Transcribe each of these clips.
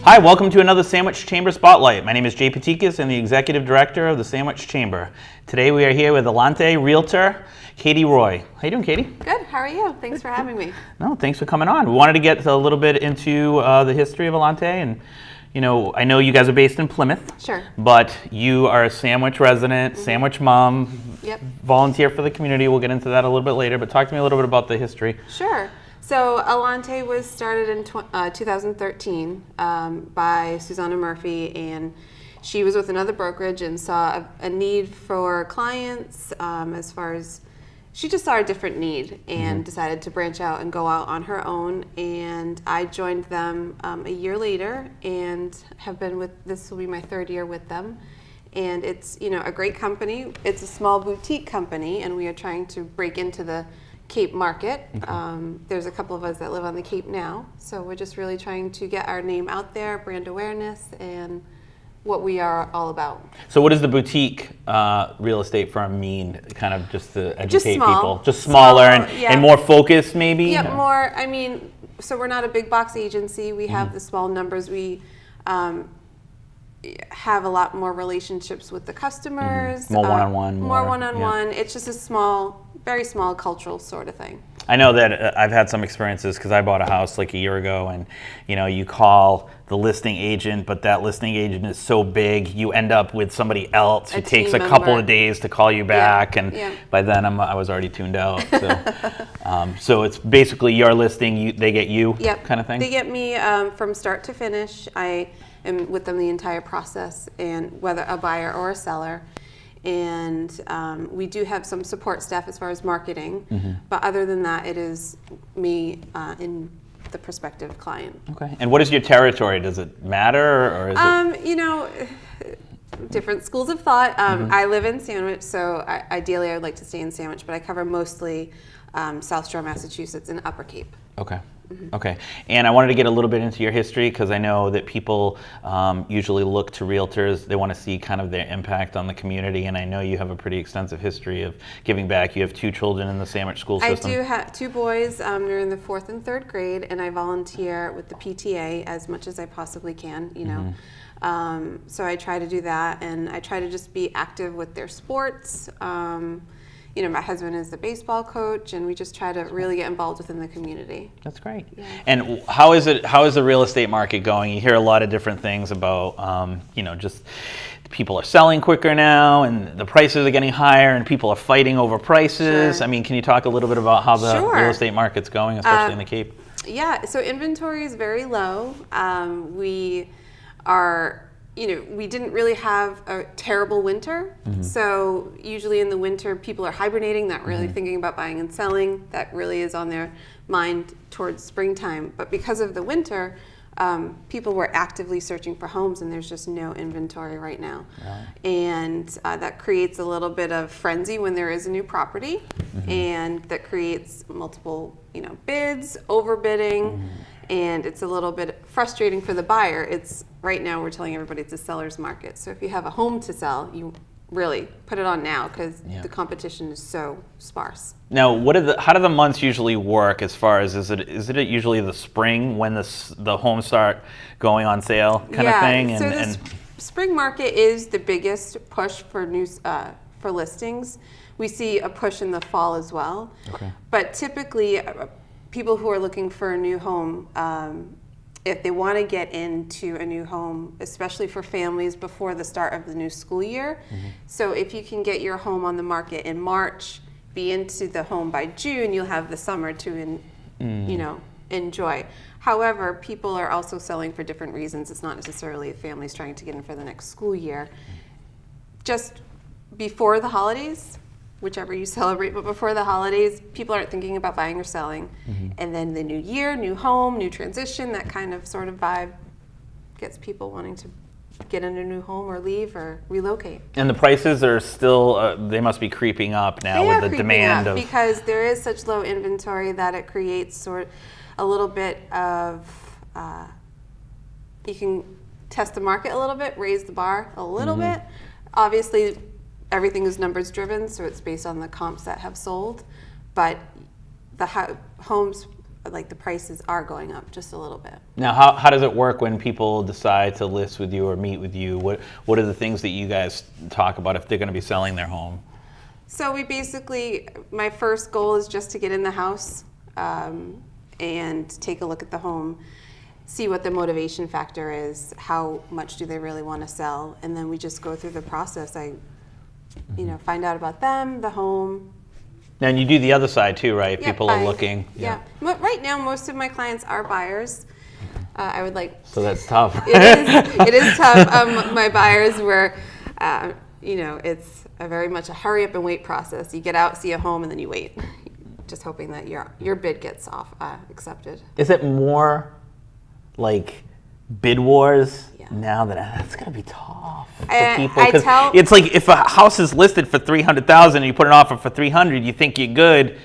Hi, welcome to another Sandwich Chamber Spotlight. My name is Jay Patikas and the Executive Director of the Sandwich Chamber. Today we are here with Alante Realtor, Katie Roy. How you doing, Katie? Good, how are you? Thanks for having me. No, thanks for coming on. We wanted to get a little bit into the history of Alante, and I know you guys are based in Plymouth. Sure. But you are a Sandwich resident, Sandwich mom, volunteer for the community. We'll get into that a little bit later, but talk to me a little bit about the history. Sure. So Alante was started in 2013 by Susanna Murphy, and she was with another brokerage and saw a need for clients as far as she just saw a different need and decided to branch out and go out on her own. And I joined them a year later and have been this will be my third year with them. And it's a great company. It's a small boutique company, and we are trying to break into the Cape market. There's a couple of us that live on the Cape now, so we're just really trying to get our name out there, brand awareness, and what we are all about. So what does the boutique real estate firm mean, kind of just to educate people? Just smaller and more focused maybe? Yeah, more, so we're not a big box agency. We have the small numbers. We have a lot more relationships with the customers. More one-on-one. More one-on-one. It's just a very small cultural sort of thing. I know that I've had some experiences because I bought a house like a year ago, and you call the listing agent, but that listing agent is so big, you end up with somebody else who takes a couple of days to call you back, and by then I was already tuned out. So, so it's basically your listing, they get you, kind of thing? They get me from start to finish. I am with them the entire process, and whether a buyer or a seller. And we do have some support staff as far as marketing, but other than that, it is me and the prospective client. Okay. And what is your territory? Does it matter, or is it? Different schools of thought. I live in Sandwich, so ideally I would like to stay in Sandwich, but I cover mostly South Shore, Massachusetts, and Upper Cape. Okay. Okay, and I wanted to get a little bit into your history because I know that people usually look to realtors. They want to see kind of their impact on the community, and I know you have a pretty extensive history of giving back. You have 2 children in the Sandwich school system. I do have 2 boys. They're in the 4th and 3rd grade, and I volunteer with the PTA as much as I possibly can, So I try to do that, and I try to just be active with their sports. My husband is the baseball coach, and we just try to really get involved within the community. That's great. Yeah. And how is the real estate market going? You hear a lot of different things about, just people are selling quicker now, and the prices are getting higher, and people are fighting over prices. Sure. Can you talk a little bit about how the real estate market's going, especially in the Cape? Yeah, so inventory is very low. We are... we didn't really have a terrible winter. So usually in the winter, people are hibernating, not really thinking about buying and selling. That really is on their mind towards springtime. But because of the winter, people were actively searching for homes, and there's just no inventory right now. And that creates a little bit of frenzy when there is a new property, and that creates multiple, bids, overbidding. And it's a little bit frustrating for the buyer. Right now we're telling everybody it's a seller's market. So if you have a home to sell, you really put it on now because the competition is so sparse. Now, how do the months usually work as far as is it usually the spring when the homes start going on sale kind of thing? So the spring market is the biggest push for for listings. We see a push in the fall as well. Okay. But typically, people who are looking for a new home, if they want to get into a new home, especially for families before the start of the new school year. So if you can get your home on the market in March, be into the home by June, you'll have the summer to enjoy. However, people are also selling for different reasons. It's not necessarily families trying to get in for the next school year. Just before the holidays, whichever you celebrate, but before the holidays, people aren't thinking about buying or selling. And then the new year, new home, new transition, that kind of sort of vibe gets people wanting to get in a new home or leave or relocate. And the prices are still, they must be creeping up now with the demand of... because there is such low inventory that it creates a little bit of, you can test the market a little bit, raise the bar a little bit. Obviously, everything is numbers driven, so it's based on the comps that have sold. But the homes like the prices are going up just a little bit. Now, how does it work when people decide to list with you or meet with you? What are the things that you guys talk about if they're going to be selling their home? So we basically, my first goal is just to get in the house and take a look at the home, see what the motivation factor is, how much do they really want to sell, and then we just go through the process. I, find out about them, the home. And you do the other side too, right? If Yeah, people are looking. Yeah. Right now, most of my clients are buyers. I would like. So that's tough. It is tough. My buyers were, it's very much a hurry up and wait process. You get out, see a home, and then you wait, just hoping that your bid gets accepted. Is it more like bid wars Yeah. now? That's gotta be tough for people. I 'Cause tell- it's like if a house is listed for 300,000 and you put an offer for 300, you think you're good,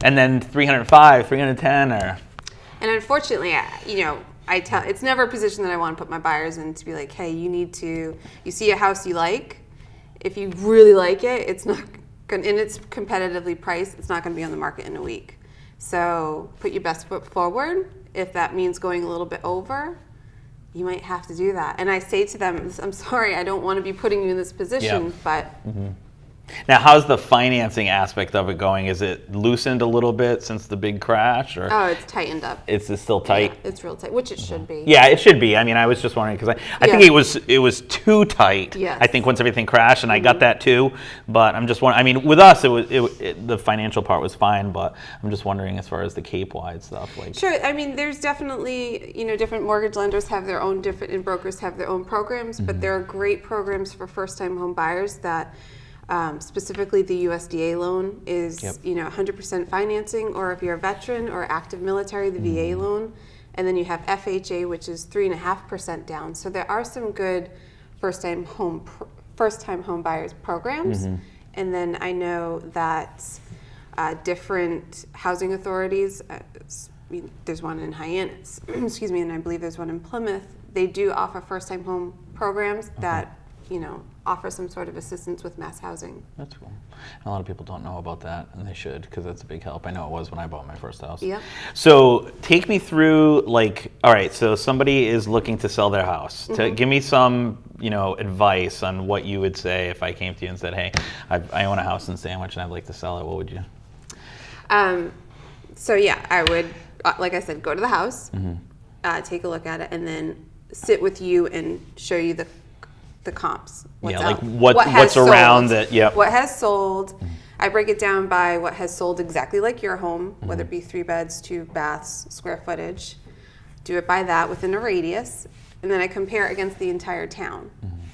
and then 305, 310, or. And unfortunately, I tell it's never a position that I want to put my buyers in to be like, hey, you see a house you like. If you really like it, it's not going, and it's competitively priced. It's not going to be on the market in a week. So put your best foot forward. If that means going a little bit over, you might have to do that. And I say to them, I'm sorry, I don't want to be putting you in this position, but. Now, how's the financing aspect of it going? Is it loosened a little bit since the big crash, or? Oh, it's tightened up. It's still tight? Yeah, it's real tight, which it should be. Yeah, it should be. I mean, I was just wondering because I think it was too tight. Yes. I think once everything crashed, and I got that too. But I'm just wondering. I mean, with us, the financial part was fine, but I'm just wondering as far as the Cape-wide stuff. Like, Sure. I mean, there's definitely, different mortgage lenders have their own and brokers have their own programs, but there are great programs for first-time home buyers that. Specifically, the USDA loan is 100% financing, or if you're a veteran or active military, the VA loan, and then you have FHA, which is 3.5% down. So there are some good first-time home buyers programs, and then I know that different housing authorities. There's one in Hyannis, excuse me, and I believe there's one in Plymouth. They do offer first-time home programs that offer some sort of assistance with mass housing. that's cool. And a lot of people don't know about that, and they should, because that's a big help. I know it was when I bought my first house. Yeah. So take me through, all right, so somebody is looking to sell their house. Give me some, advice on what you would say if I came to you and said, hey, I own a house in Sandwich and I'd like to sell it. What would you? So yeah, I would, like I said, go to the house, take a look at it, and then sit with you and show you the comps. What's around that? Yep. What has sold? I break it down by what has sold exactly like your home, whether it be 3 beds, 2 baths, square footage. Do it by that within a radius, and then I compare it against the entire town,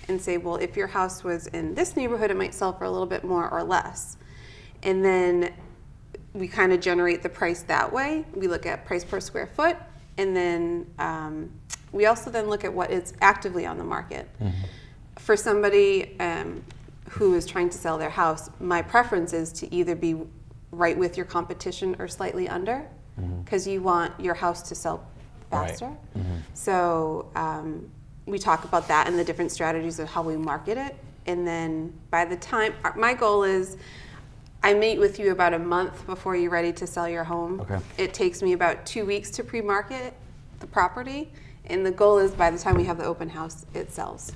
and say, well, if your house was in this neighborhood, it might sell for a little bit more or less, and then we kind of generate the price that way. We look at price per square foot, and then we also then look at what is actively on the market. For somebody who is trying to sell their house, my preference is to either be right with your competition or slightly under, because you want your house to sell faster. Right. So we talk about that and the different strategies of how we market it. And then by the time, my goal is I meet with you about a month before you're ready to sell your home. Okay. It takes me about 2 weeks to pre-market the property. And the goal is by the time we have the open house, it sells.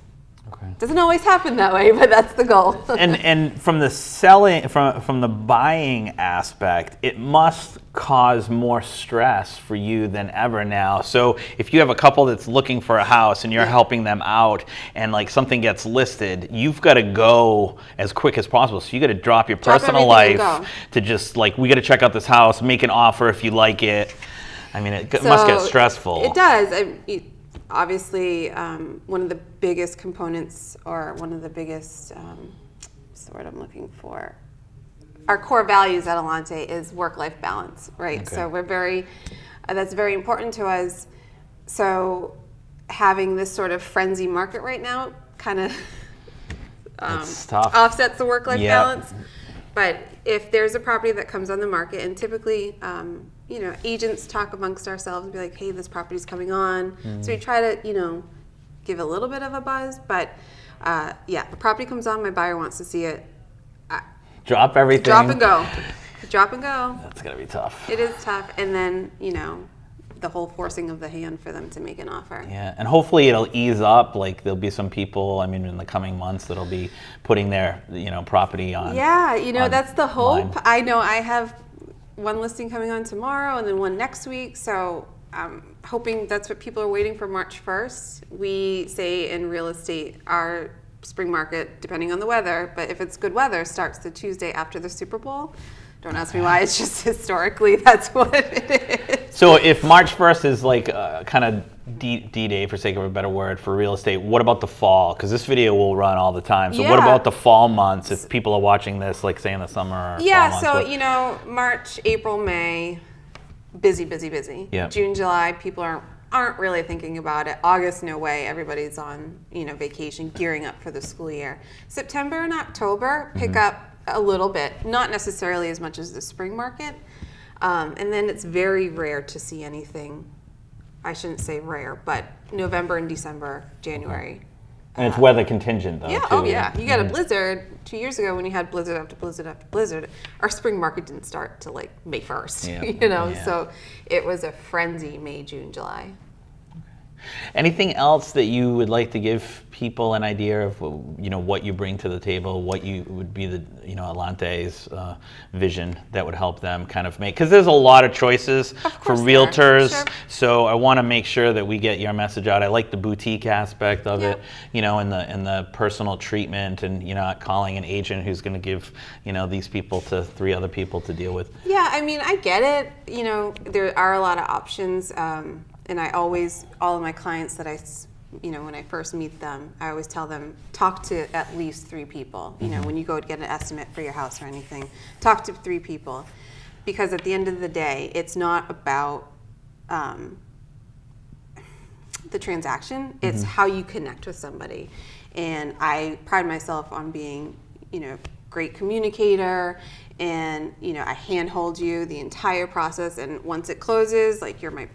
Okay. Doesn't always happen that way, but that's the goal. And from the selling, from the buying aspect, it must cause more stress for you than ever now. So if you have a couple that's looking for a house and you're helping them out, and like something gets listed, you've got to go as quick as possible. So you got to drop your personal everything and life go. to just like, we got to check out this house, make an offer if you like it. I mean, it must get stressful. It does. Obviously, one of the biggest components, or one of the biggest, what's the word I'm looking for? Our core values at Alante is work-life balance, right? Okay. So we're that's very important to us. So having this sort of frenzy market right now kind of It's tough. offsets the work-life Yep. balance. But if there's a property that comes on the market, and typically, agents talk amongst ourselves and be like, hey, this property's coming on. So we try to, give a little bit of a buzz. But the property comes on, my buyer wants to see it. Drop everything. Drop and go. Drop and go. That's gonna be tough. It is tough, and then the whole forcing of the hand for them to make an offer. Yeah, and hopefully it'll ease up. Like there'll be some people, I mean, in the coming months that'll be putting their, property on. Yeah, that's the hope. online. I know I have one listing coming on tomorrow and then one next week. So I'm hoping that's what people are waiting for March 1st. We say in real estate, our spring market, depending on the weather, but if it's good weather, starts the Tuesday after the Super Bowl. Don't ask me why, it's just historically that's what it is. So if March 1st is like kind of D-Day, for sake of a better word, for real estate, what about the fall? Because this video will run all the time. So what Yeah. about the fall months if people are watching this, like say in the summer or Yeah, fall months? so March, April, May, busy, busy, busy. Yeah. June, July, people aren't really thinking about it. August, no way. Everybody's on vacation, gearing up for the school year. September and October pick up a little bit, not necessarily as much as the spring market. And then it's very rare to see anything. I shouldn't say rare, but November and December, January. And it's weather contingent though, Yeah, too. oh yeah. You got a blizzard 2 years ago when you had blizzard after blizzard after blizzard. Our spring market didn't start till like May 1st, Yeah. Yeah. So it was a frenzy May, June, July. Anything else that you would like to give people an idea of, what you bring to the table, what you would be the, Alante's vision that would help them kind of make, because there's a lot of choices for realtors. Sure. So I want to make sure that we get your message out. I like the boutique aspect of it, and the personal treatment, and not calling an agent who's going to give, these people to 3 other people to deal with. Yeah, I mean, I get it. There are a lot of options. And I always, all of my clients that when I first meet them, I always tell them, talk to at least 3 people. When you go to get an estimate for your house or anything, talk to 3 people. Because at the end of the day, it's not about the transaction, it's how you connect with somebody. And I pride myself on being, great communicator, and I handhold you the entire process, and once it closes, like you're my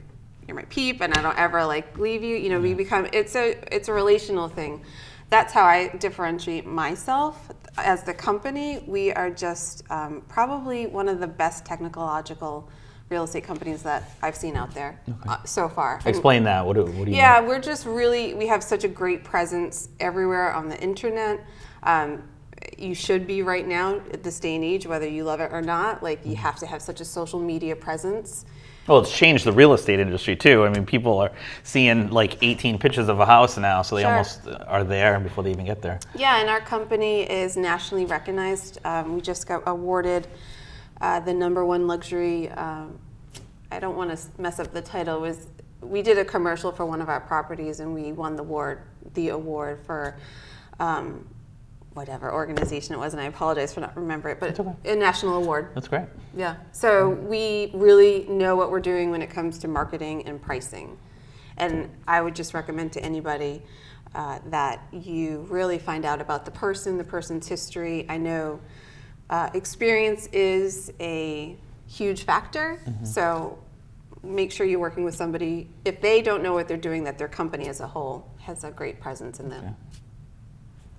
peep, and I don't ever leave you. We become, it's a relational thing. That's how I differentiate myself. As the company, we are just probably one of the best technological real estate companies that I've seen out there so far. Explain that. What do you mean? Yeah, we're just we have such a great presence everywhere on the internet. You should be right now at this day and age, whether you love it or not. You have to have such a social media presence. Well, it's changed the real estate industry too. I mean, people are seeing 18 pictures of a house now, so they almost are there before they even get there. Yeah, and our company is nationally recognized. We just got awarded the #1 luxury. I don't want to mess up the title. We did a commercial for one of our properties, and we won the award for whatever organization it was, and I apologize for not remembering it, but a national award. That's great. Yeah, so we really know what we're doing when it comes to marketing and pricing. And I would just recommend to anybody that you really find out about the person's history. I know experience is a huge factor, so make sure you're working with somebody, if they don't know what they're doing, that their company as a whole has a great presence in the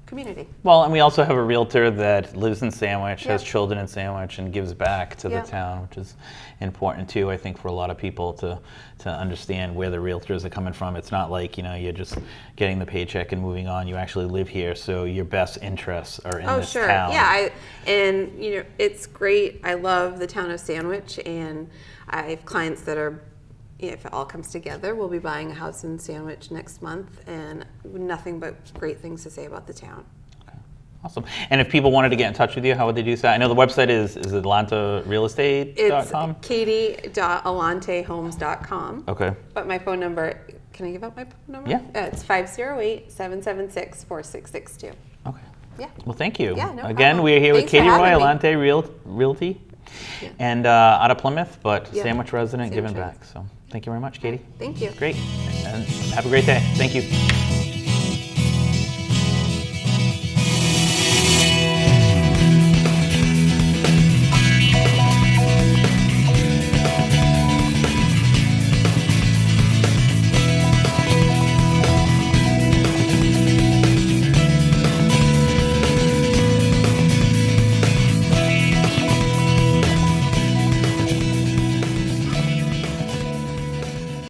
community. Well, and we also have a realtor that lives in Sandwich, has children in Sandwich, and gives back to the town, which is important too, I think, for a lot of people to understand where the realtors are coming from. It's not like, you're just getting the paycheck and moving on. You actually live here, so your best interests are in this town. Yeah, it's great. I love the town of Sandwich, and I have clients that are, if it all comes together, we'll be buying a house in Sandwich next month, and nothing but great things to say about the town. Okay. Awesome. And if people wanted to get in touch with you, how would they do that? I know the website is atlantarealestate.com? It's katie.alantehomes.com. Okay. But my phone number, can I give out my phone number? Yeah. It's 508-776-4662. Okay. Yeah. Well, thank you. Yeah, no Again, problem. we are here Thanks with for Katie Roy, having me. Alante Realty, and out of Plymouth, but Yeah. Sandwich resident, giving Sandwich back. So thank you very much, Katie. Thank you. Great. And have a great day. Thank you.